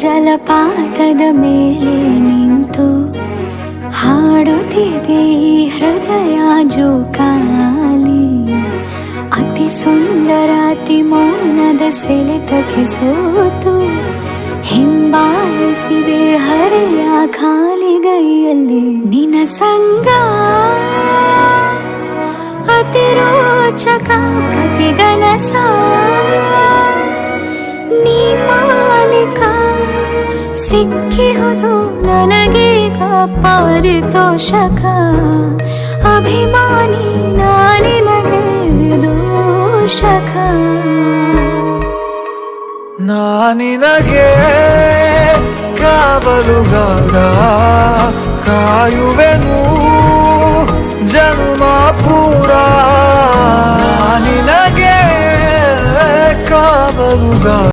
ಜಲಪಾತದ ಮೇಲೆ ನಿಂತು ಹಾಡುತ್ತಿದೆ ಈ ಹೃದಯ ಜೋಕಾಲಿ. ಅತಿ ಸುಂದರ ಅತಿ ಮೌನದ ಸೆಳೆತಕ್ಕೆ ಸೋತು ಹಿಂಬಾಲಿಸಿದೆ ಹರೆಯ ಖಾಲಿಗೈಯಲ್ಲಿ. ನಿನ ಸಂಗ ಅತಿ ರೋಚಕ ಪ್ರತಿಗನಸ, ನೀ ಮಾಲಿಕ ಸಿಕ್ಕಿಹುದು ನನಗೀಗ ಪಾರಿತೋಷಕ. ಅಭಿಮಾನಿ ನಾನಿನಗೆ ವಿದೂಷಕ. ನಾನಿನಗೆ ಕಾವಲುಗಾರ, ಕಾಯುವೆನು ಜನ್ಮ ಪೂರ. ನಾನಿನಗೆ ಕಾವಲುಗಾರ.